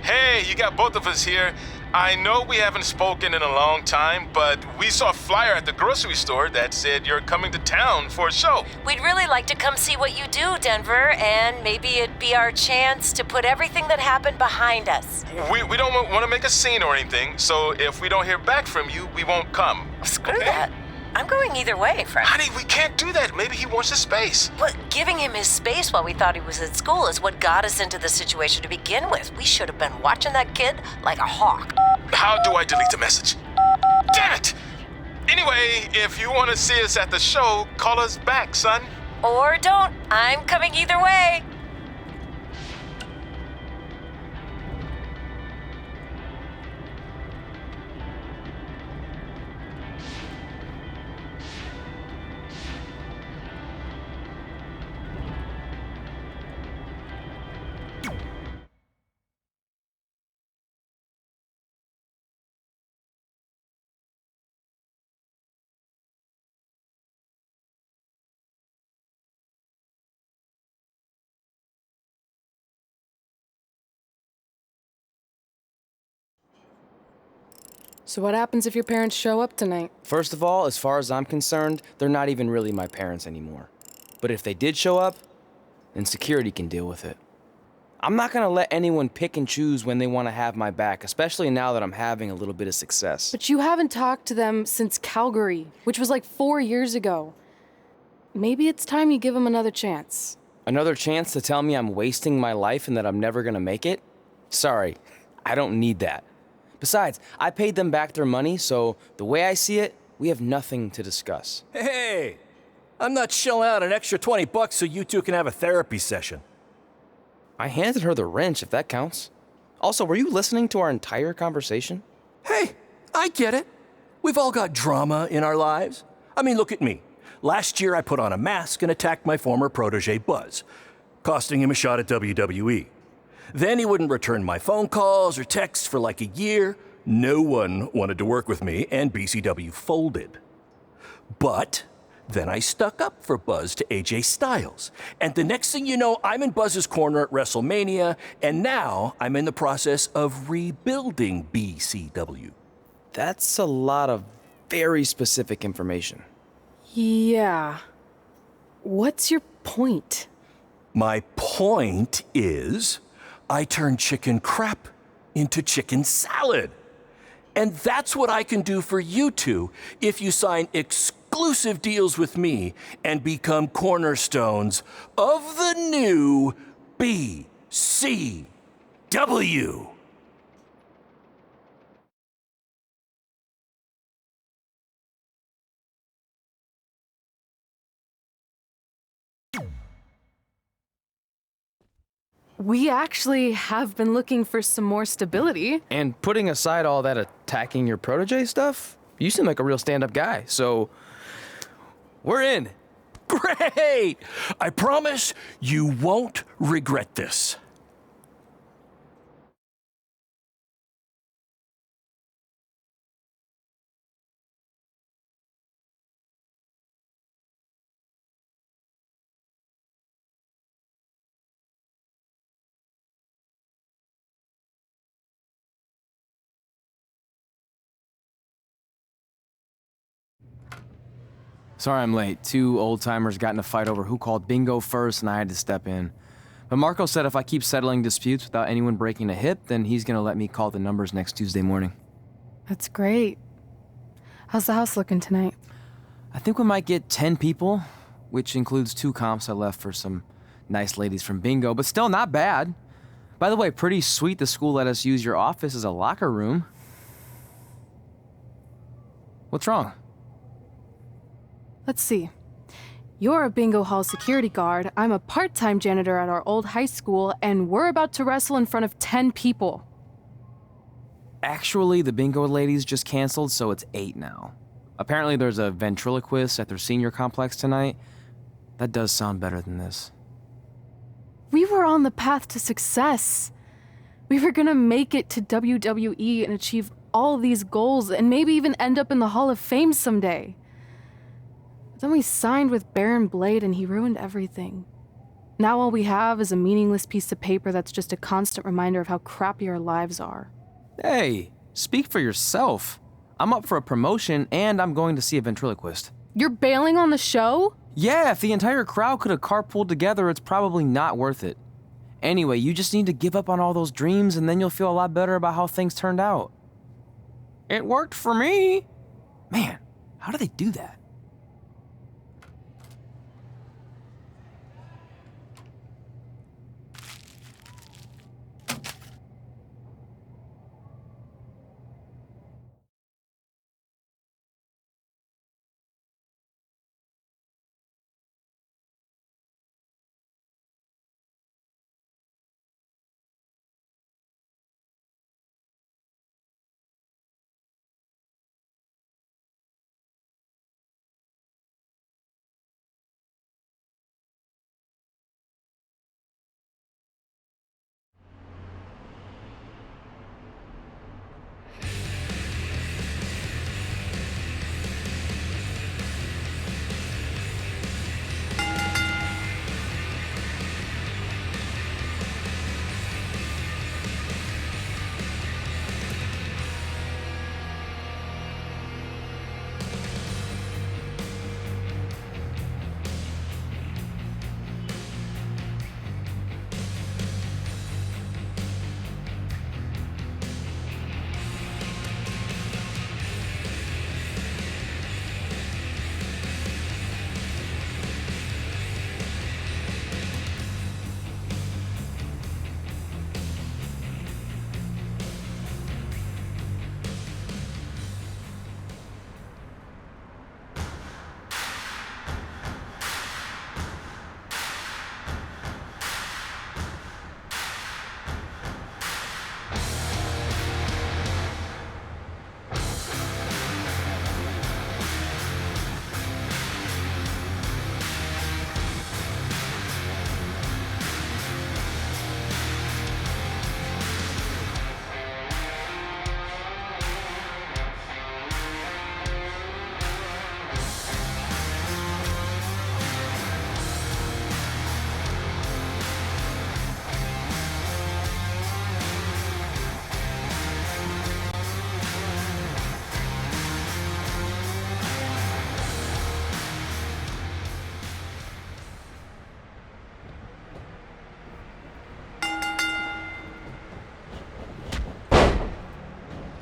Hey, you got both of us here. I know we haven't spoken in a long time, but we saw a flyer at the grocery store that said you're coming to town for a show. We'd really like to come see what you do, Denver, and maybe it'd be our chance to put everything that happened behind us. We don't want to make a scene or anything, so if we don't hear back from you, we won't come. Screw that. I'm going either way, Frank. Honey, we can't do that. Maybe he wants his space. But giving him his space while we thought he was at school is what got us into the situation to begin with. We should have been watching that kid like a hawk. How do I delete the message? Damn it! Anyway, if you want to see us at the show, call us back, son. Or don't. I'm coming either way. So what happens if your parents show up tonight? First of all, as far as I'm concerned, they're not even really my parents anymore. But if they did show up, then security can deal with it. I'm not gonna let anyone pick and choose when they want to have my back, especially now that I'm having a little bit of success. But you haven't talked to them since Calgary, which was like 4 years ago. Maybe it's time you give them another chance. Another chance to tell me I'm wasting my life and that I'm never gonna make it? Sorry, I don't need that. Besides, I paid them back their money, so the way I see it, we have nothing to discuss. Hey, I'm not shelling out an extra $20 so you two can have a therapy session. I handed her the wrench, if that counts. Also, were you listening to our entire conversation? Hey, I get it. We've all got drama in our lives. I mean, look at me. Last year I put on a mask and attacked my former protege Buzz, costing him a shot at WWE. Then he wouldn't return my phone calls or texts for like a year. No one wanted to work with me, and BCW folded. But then I stuck up for Buzz to AJ Styles. And the next thing you know, I'm in Buzz's corner at WrestleMania, and now I'm in the process of rebuilding BCW. That's a lot of very specific information. Yeah. What's your point? My point is, I turned chicken crap into chicken salad. And that's what I can do for you two if you sign exclusive deals with me and become cornerstones of the new BCW. We actually have been looking for some more stability. And putting aside all that attacking your protege stuff, you seem like a real stand-up guy, so we're in. Great! I promise you won't regret this. Sorry I'm late. Two old-timers got in a fight over who called bingo first, and I had to step in. But Marco said if I keep settling disputes without anyone breaking a hip, then he's gonna let me call the numbers next Tuesday morning. That's great. How's the house looking tonight? I think we might get 10 people, which includes 2 comps I left for some nice ladies from bingo, but still not bad. By the way, pretty sweet the school let us use your office as a locker room. What's wrong? Let's see. You're a bingo hall security guard, I'm a part-time janitor at our old high school, and we're about to wrestle in front of 10 people. Actually, the bingo ladies just canceled, so it's 8 now. Apparently there's a ventriloquist at their senior complex tonight. That does sound better than this. We were on the path to success. We were gonna make it to WWE and achieve all these goals and maybe even end up in the Hall of Fame someday. But then we signed with Baron Blade and he ruined everything. Now all we have is a meaningless piece of paper that's just a constant reminder of how crappy our lives are. Hey, speak for yourself. I'm up for a promotion and I'm going to see a ventriloquist. You're bailing on the show? Yeah, if the entire crowd could have carpooled together, it's probably not worth it. Anyway, you just need to give up on all those dreams and then you'll feel a lot better about how things turned out. It worked for me. Man, how do they do that?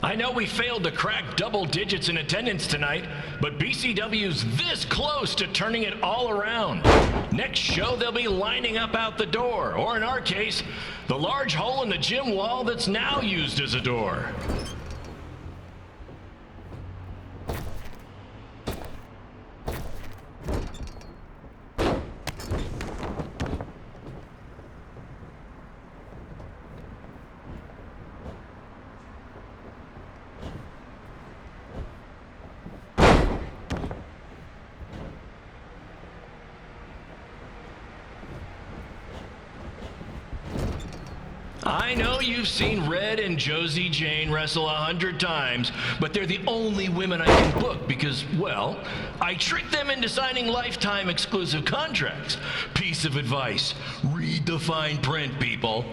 I know we failed to crack double digits in attendance tonight, but BCW's this close to turning it all around. Next show, they'll be lining up out the door, or in our case, the large hole in the gym wall that's now used as a door. I know you've seen Red and Josie Jane wrestle 100 times, but they're the only women I can book because, well, I tricked them into signing lifetime exclusive contracts. Piece of advice: read the fine print, people.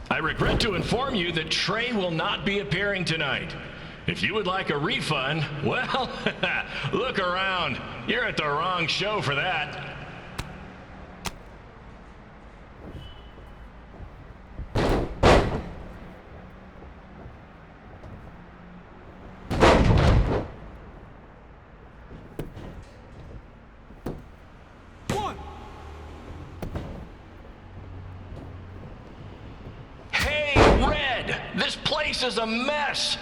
I regret to inform you that Trey will not be appearing tonight. If you would like a refund, well, look around. You're at the wrong show for that. This place is a mess.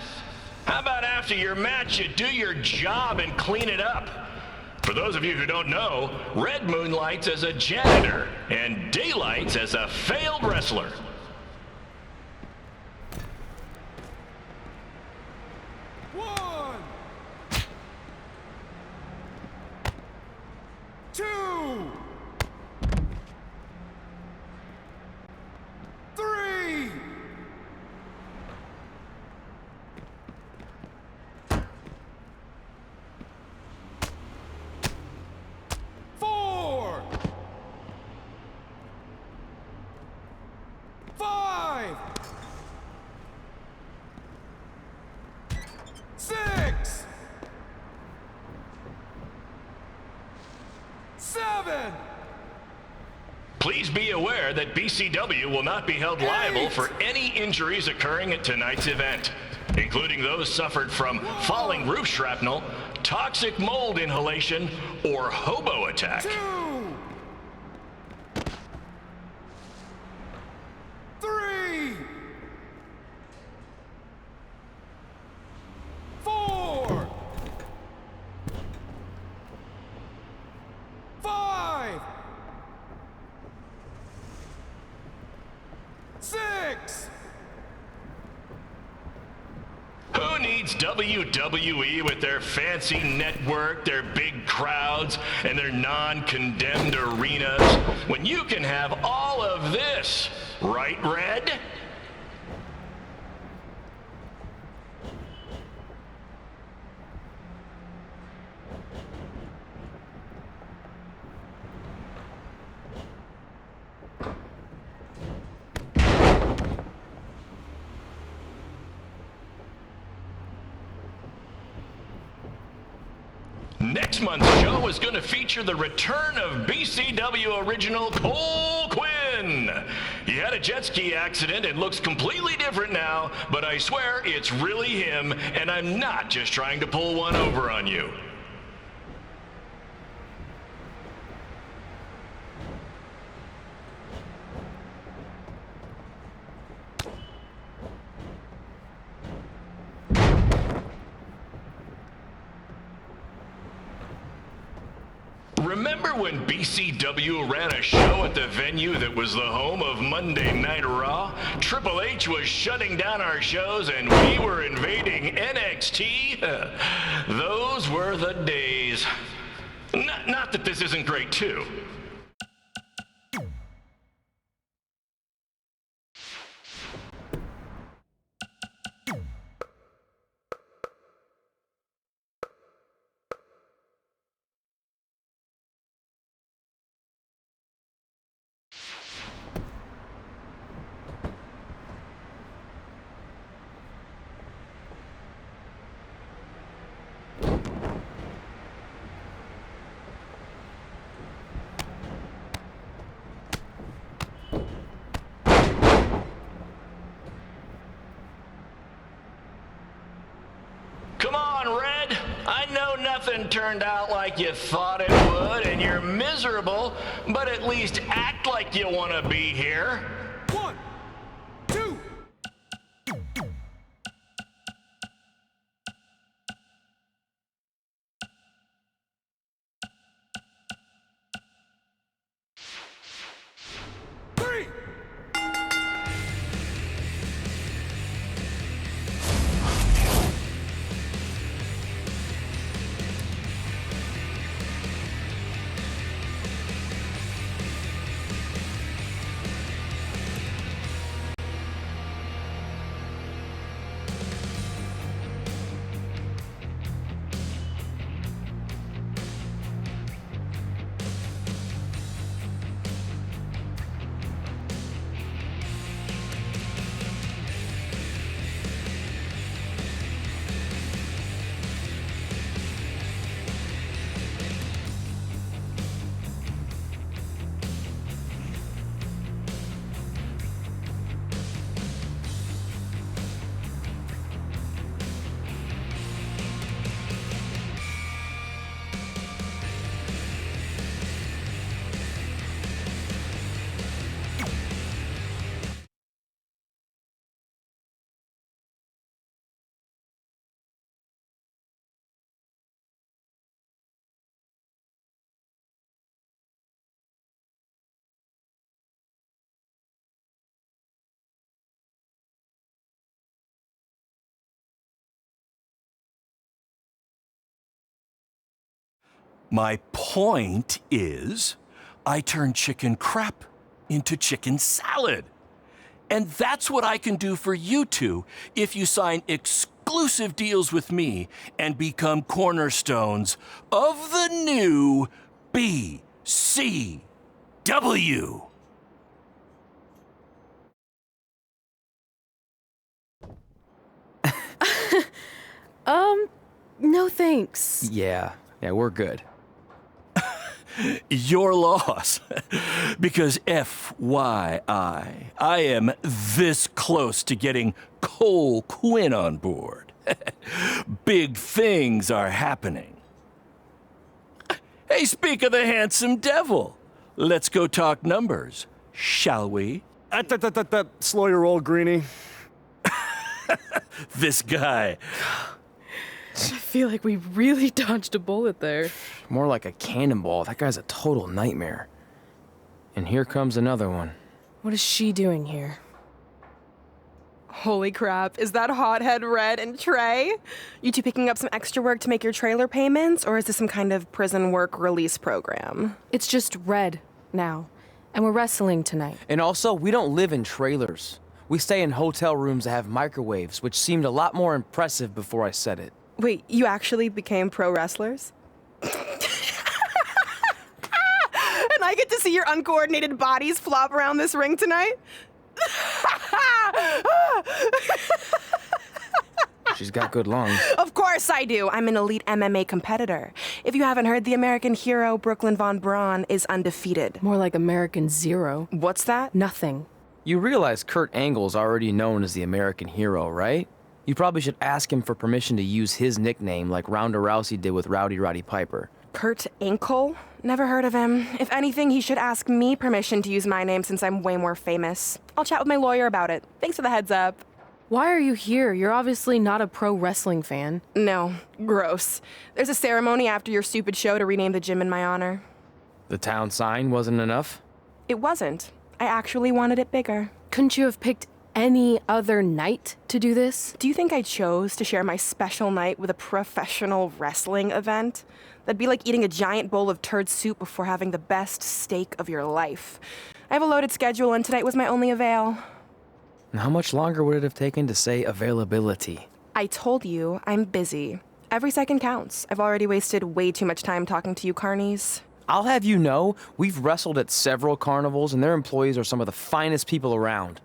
How about after your match, you do your job and clean it up? For those of you who don't know, Red moonlights as a janitor and Daylights as a failed wrestler. One, two. 7. Please be aware that BCW will not be held liable for any injuries occurring at tonight's event, including those suffered from falling roof shrapnel, toxic mold inhalation, or hobo attack. 2. 3. 4. 5. 6. Who needs WWE with their fancy network, their big crowds, and their non-condemned arenas, when you can have all of this, right, Red? Next month's show is going to feature the return of BCW original Cole Quinn. He had a jet ski accident and looks completely different now, but I swear it's really him, and I'm not just trying to pull one over on you. Remember when BCW ran a show at the venue that was the home of Monday Night Raw? Triple H was shutting down our shows and we were invading NXT? Those were the days. Not that this isn't great too. Come on, Red. I know nothing turned out like you thought it would, and you're miserable, but at least act like you want to be here. 1, 2. 3. My point is, I turn chicken crap into chicken salad. And that's what I can do for you two if you sign exclusive deals with me and become cornerstones of the new BCW. No thanks. Yeah, we're good. Your loss. Because FYI, I am this close to getting Cole Quinn on board. Big things are happening. Hey, speak of the handsome devil. Let's go talk numbers, shall we? Slow your roll, Greenie. This guy. I feel like we really dodged a bullet there. More like a cannonball. That guy's a total nightmare. And here comes another one. What is she doing here? Holy crap, is that hothead Red and Trey? You two picking up some extra work to make your trailer payments, or is this some kind of prison work release program? It's just Red now. And we're wrestling tonight. And also, we don't live in trailers. We stay in hotel rooms that have microwaves, which seemed a lot more impressive before I said it. Wait, you actually became pro wrestlers? And I get to see your uncoordinated bodies flop around this ring tonight? She's got good lungs. Of course I do. I'm an elite MMA competitor. If you haven't heard, the American hero Brooklyn Von Braun is undefeated. More like American Zero. What's that? Nothing. You realize Kurt Angle's already known as the American hero, right? You probably should ask him for permission to use his nickname like Ronda Rousey did with Rowdy Roddy Piper. Kurt Angle? Never heard of him. If anything, he should ask me permission to use my name since I'm way more famous. I'll chat with my lawyer about it. Thanks for the heads up. Why are you here? You're obviously not a pro wrestling fan. No, gross. There's a ceremony after your stupid show to rename the gym in my honor. The town sign wasn't enough? It wasn't. I actually wanted it bigger. Couldn't you have picked any other night to do this? Do you think I chose to share my special night with a professional wrestling event? That'd be like eating a giant bowl of turd soup before having the best steak of your life. I have a loaded schedule, and tonight was my only avail. And how much longer would it have taken to say availability? I told you, I'm busy. Every second counts. I've already wasted way too much time talking to you carnies. I'll have you know, we've wrestled at several carnivals, and their employees are some of the finest people around.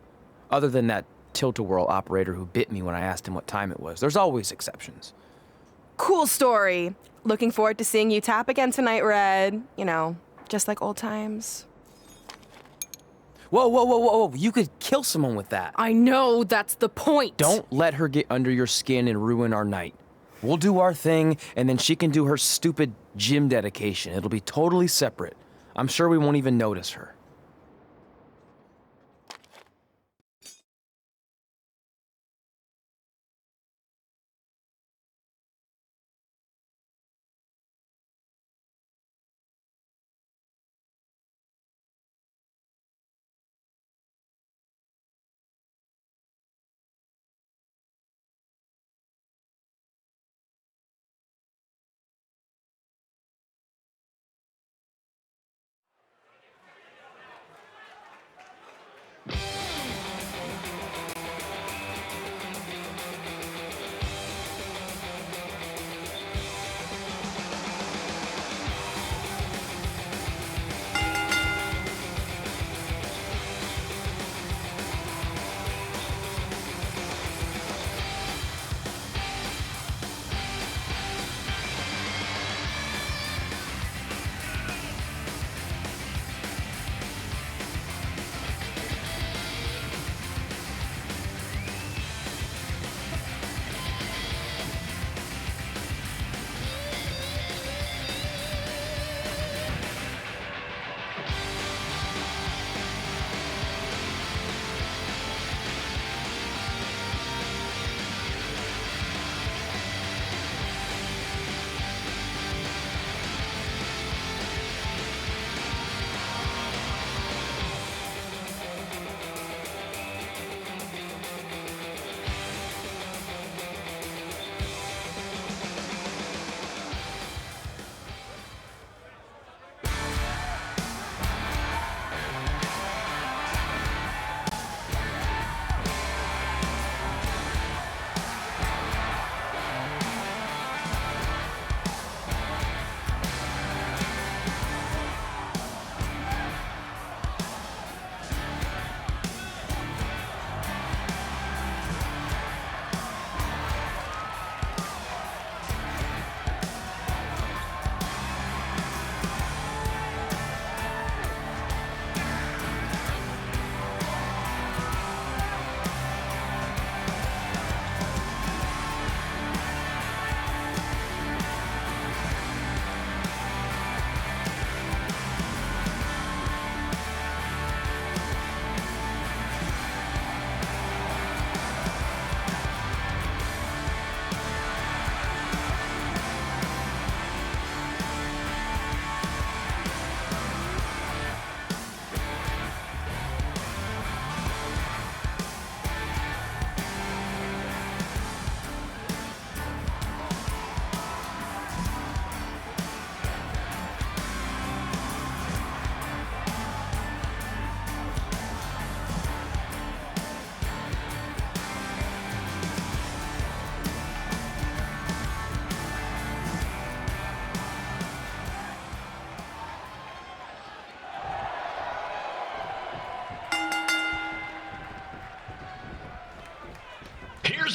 Other than that tilt-a-whirl operator who bit me when I asked him what time it was. There's always exceptions. Cool story. Looking forward to seeing you tap again tonight, Red. You know, just like old times. Whoa. You could kill someone with that. I know, that's the point. Don't let her get under your skin and ruin our night. We'll do our thing, and then she can do her stupid gym dedication. It'll be totally separate. I'm sure we won't even notice her.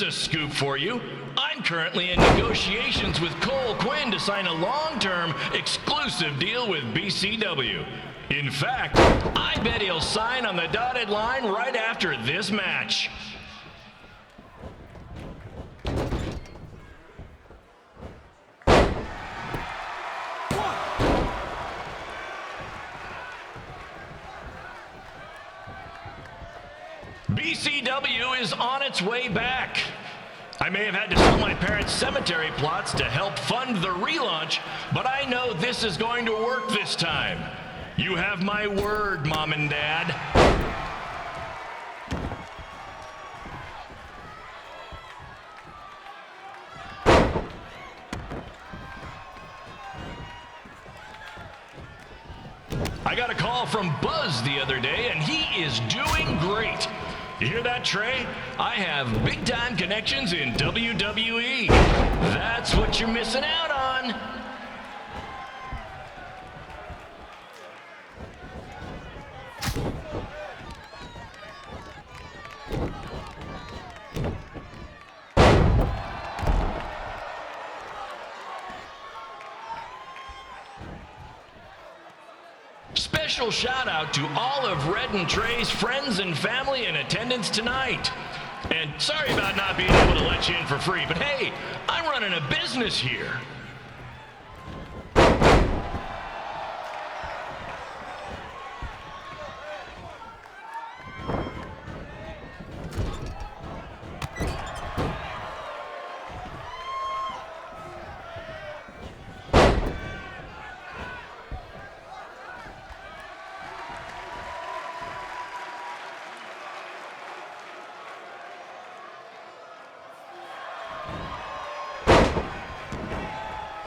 a scoop for you. I'm currently in negotiations with Cole Quinn to sign a long-term exclusive deal with BCW. In fact, I bet he'll sign on the dotted line right after this match. BCW is on its way back. I may have had to sell my parents' cemetery plots to help fund the relaunch, but I know this is going to work this time. You have my word, Mom and Dad. I got a call from Buzz the other day, and he is doing great. You hear that, Trey? I have big-time connections in WWE. That's what you're missing out on. Special shout out to all of Red and Trey's friends and family in attendance tonight. And sorry about not being able to let you in for free, but hey, I'm running a business here.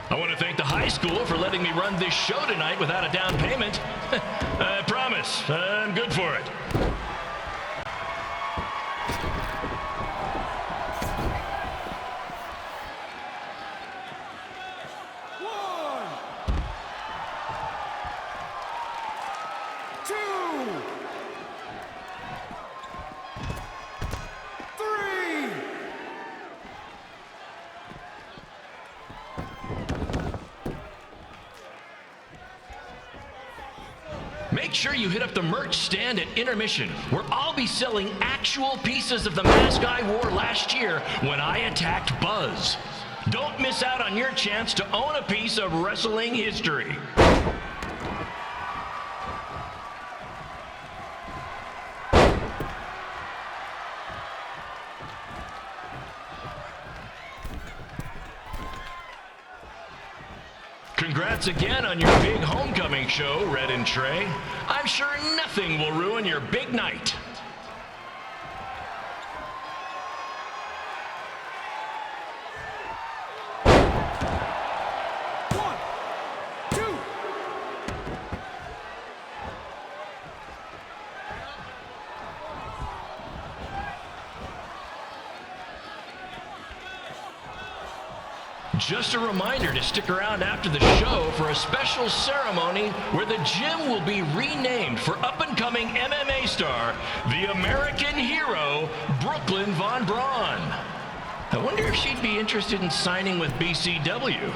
I want to thank the high school for letting me run this show tonight without a down payment. I promise, I'm good for it. One, two, three. Make sure you hit up the merch stand at intermission, where I'll be selling actual pieces of the mask I wore last year when I attacked Buzz. Don't miss out on your chance to own a piece of wrestling history. Congrats again on your big homecoming show, Red and Trey. I'm sure nothing will ruin your big night. One, two. Just a reminder to stick around after the show for a special ceremony where the gym will be renamed for up-and-coming MMA star, the American hero, Brooklyn Von Braun. I wonder if she'd be interested in signing with BCW.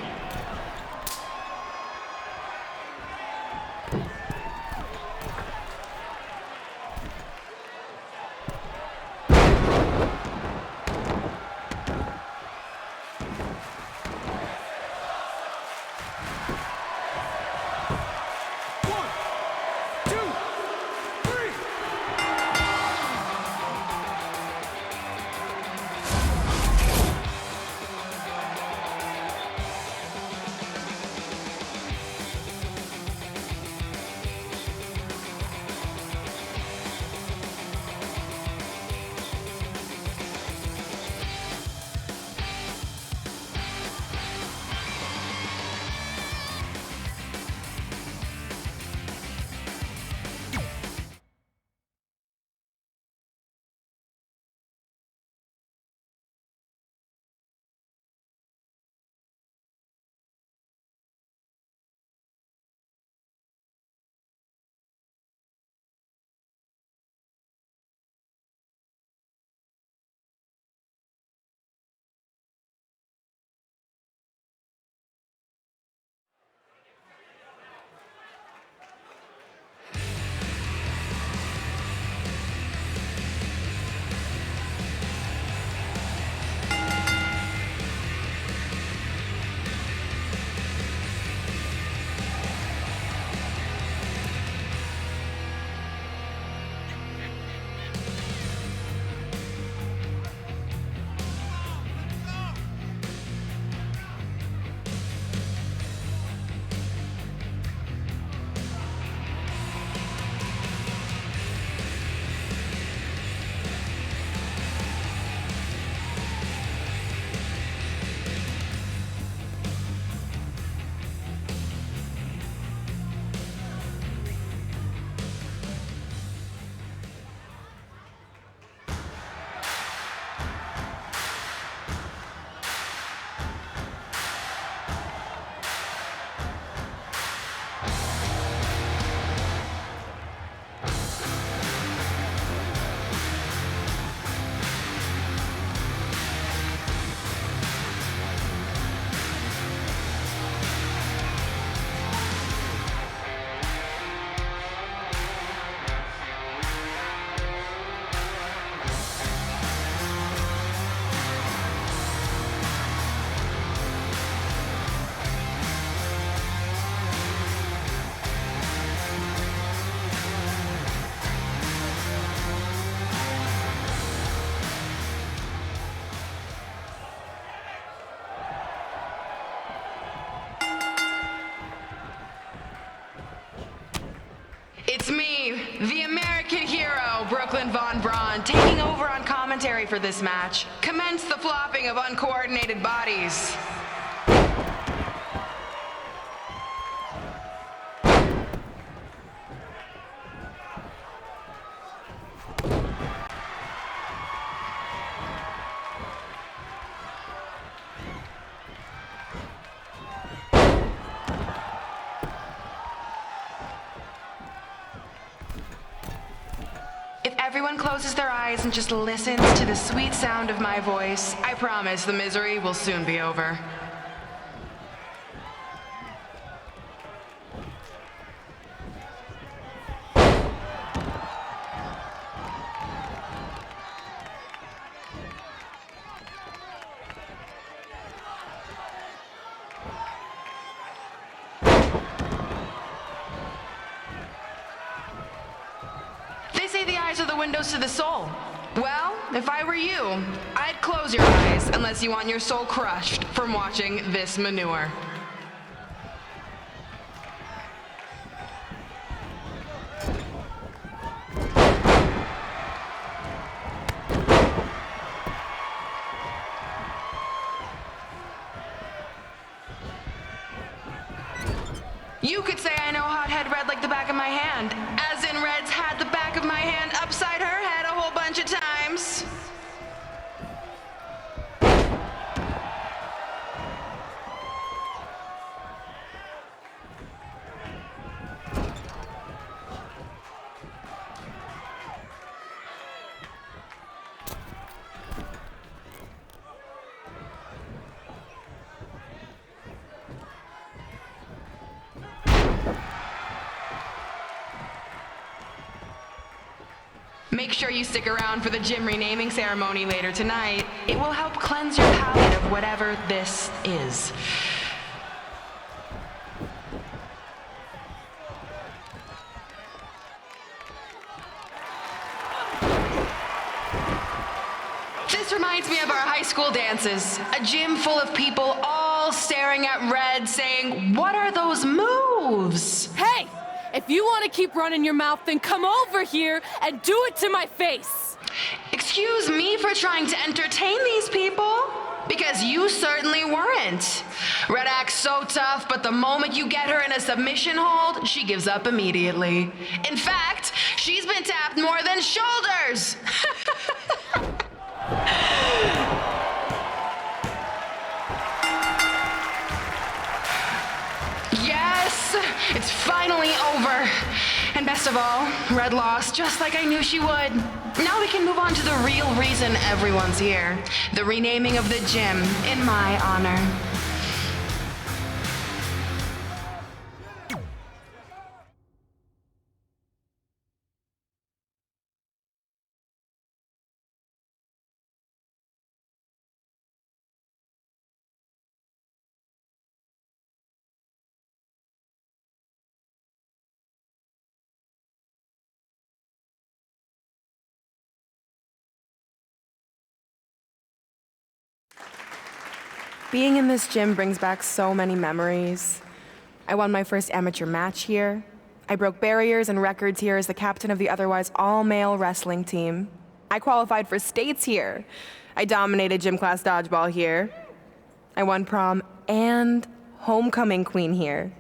Brooklyn Von Braun, taking over on commentary for this match. Commence the flopping of uncoordinated bodies. If everyone closes their eyes and just listens to the sweet sound of my voice, I promise the misery will soon be over. They say the eyes are the windows to the soul. Well, if I were you, I'd close your eyes unless you want your soul crushed from watching this manure. You could say I know Hothead Red like the back of my hand, as in Red's had the back of my hand upside her head a whole bunch of times. Make sure you stick around for the gym renaming ceremony later tonight. It will help cleanse your palate of whatever this is. This reminds me of our high school dances. A gym full of people all staring at Red saying, "What are those moves?" Hey! If you want to keep running your mouth, then come over here and do it to my face! Excuse me for trying to entertain these people? Because you certainly weren't. Red acts so tough, but the moment you get her in a submission hold, she gives up immediately. In fact, she's been tapped more than shoulders! Yes, it's finally over. And best of all, Red lost just like I knew she would. Now we can move on to the real reason everyone's here. The renaming of the gym in my honor. Being in this gym brings back so many memories. I won my first amateur match here. I broke barriers and records here as the captain of the otherwise all-male wrestling team. I qualified for states here. I dominated gym class dodgeball here. I won prom and homecoming queen here.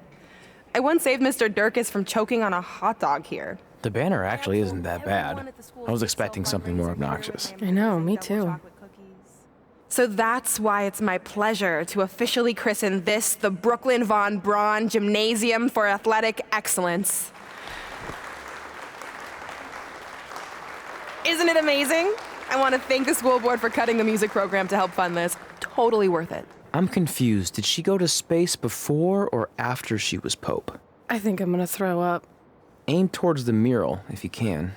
I once saved Mr. Durkis from choking on a hot dog here. The banner actually isn't that bad. I was expecting something more obnoxious. I know, me too. So that's why it's my pleasure to officially christen this the Brooklyn Von Braun Gymnasium for Athletic Excellence. Isn't it amazing? I want to thank the school board for cutting the music program to help fund this. Totally worth it. I'm confused. Did she go to space before or after she was Pope? I think I'm gonna throw up. Aim towards the mural if you can.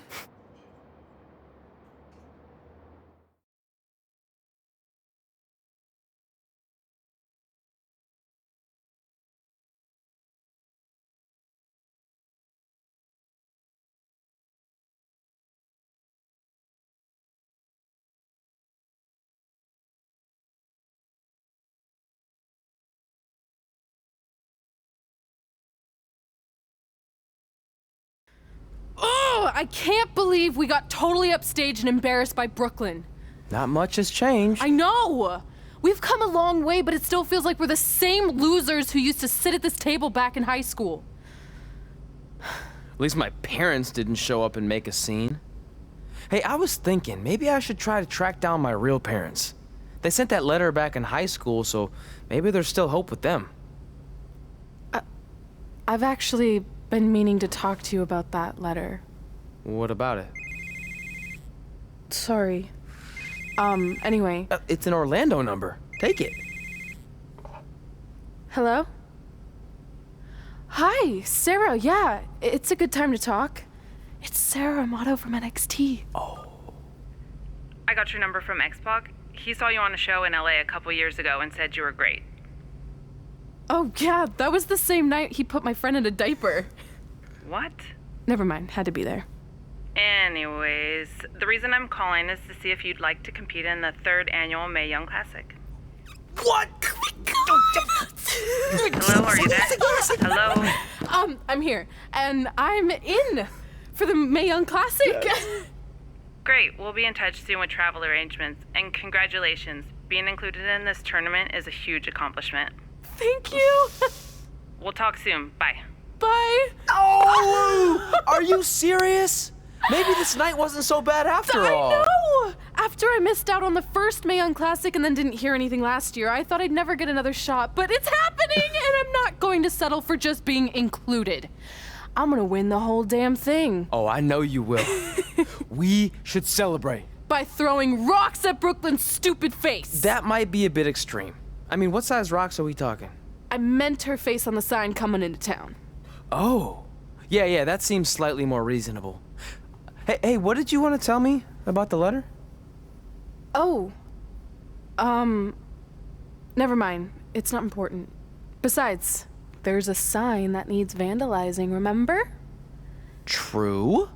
Oh, I can't believe we got totally upstaged and embarrassed by Brooklyn. Not much has changed. I know! We've come a long way, but it still feels like we're the same losers who used to sit at this table back in high school. At least my parents didn't show up and make a scene. Hey, I was thinking, maybe I should try to track down my real parents. They sent that letter back in high school, so maybe there's still hope with them. I've actually been meaning to talk to you about that letter. What about it? Sorry. Anyway. It's an Orlando number. Take it. Hello? Hi, Sarah. Yeah, it's a good time to talk. It's Sarah Amato from NXT. Oh. I got your number from X-Pac. He saw you on a show in LA a couple years ago and said you were great. Oh, yeah, that was the same night he put my friend in a diaper. What? Never mind, had to be there. Anyways, the reason I'm calling is to see if you'd like to compete in the 3rd annual Mae Young Classic. What? Hello, are you there? Hello? I'm here, and I'm in for the Mae Young Classic. Yes. Great, we'll be in touch soon with travel arrangements, and congratulations. Being included in this tournament is a huge accomplishment. Thank you. We'll talk soon. Bye. Bye. Oh! Are you serious? Maybe this night wasn't so bad after all. I know! After I missed out on the first Mae Young Classic and then didn't hear anything last year, I thought I'd never get another shot, but it's happening, and I'm not going to settle for just being included. I'm gonna win the whole damn thing. Oh, I know you will. We should celebrate. By throwing rocks at Brooklyn's stupid face. That might be a bit extreme. I mean, what size rocks are we talking? I meant her face on the sign coming into town. Oh. Yeah, that seems slightly more reasonable. Hey, what did you want to tell me about the letter? Oh. Never mind. It's not important. Besides, there's a sign that needs vandalizing, remember? True.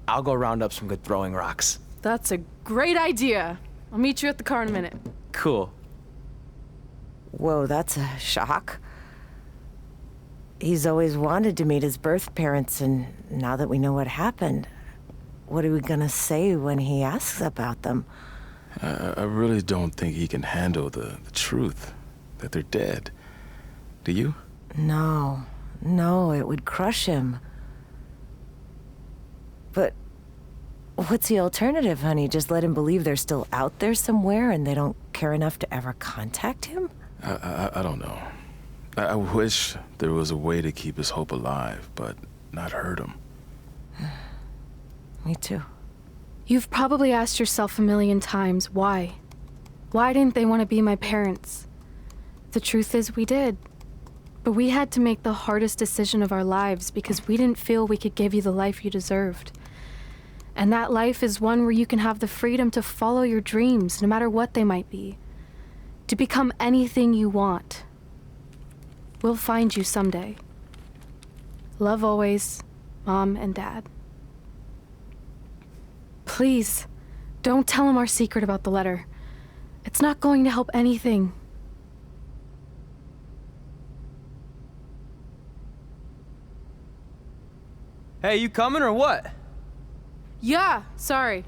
I'll go round up some good throwing rocks. That's a great idea. I'll meet you at the car in a minute. Cool. Whoa, that's a shock. He's always wanted to meet his birth parents, and now that we know what happened, what are we gonna say when he asks about them? I really don't think he can handle the truth, that they're dead. Do you? No, it would crush him. But what's the alternative, honey? Just let him believe they're still out there somewhere and they don't care enough to ever contact him? I don't know. I wish there was a way to keep his hope alive, but not hurt him. Me too. You've probably asked yourself a million times, why? Why didn't they want to be my parents? The truth is, we did. But we had to make the hardest decision of our lives because we didn't feel we could give you the life you deserved. And that life is one where you can have the freedom to follow your dreams, no matter what they might be. To become anything you want. We'll find you someday. Love always, Mom and Dad. Please, don't tell him our secret about the letter. It's not going to help anything. Hey, you coming or what? Yeah, sorry.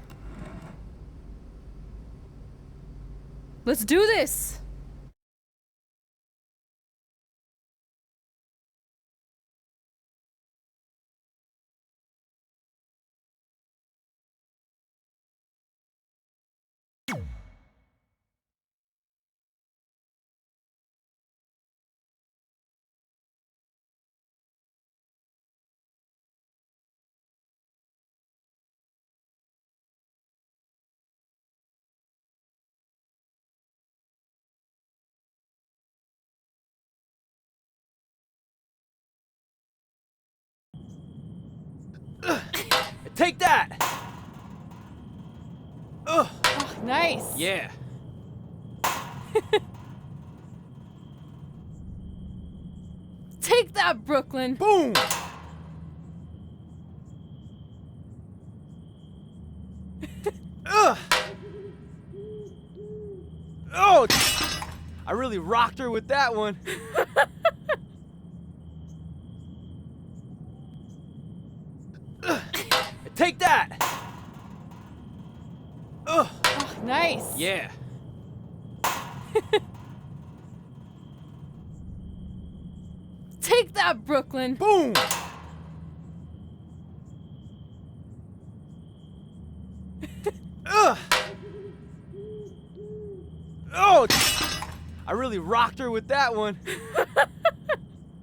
Let's do this! Take that! Ugh. Oh, nice! Yeah. Take that, Brooklyn! Boom! Ugh! Oh! I really rocked her with that one. Take that! Ugh. Oh, nice. Yeah. Take that, Brooklyn. Boom! Ugh. Oh! I really rocked her with that one.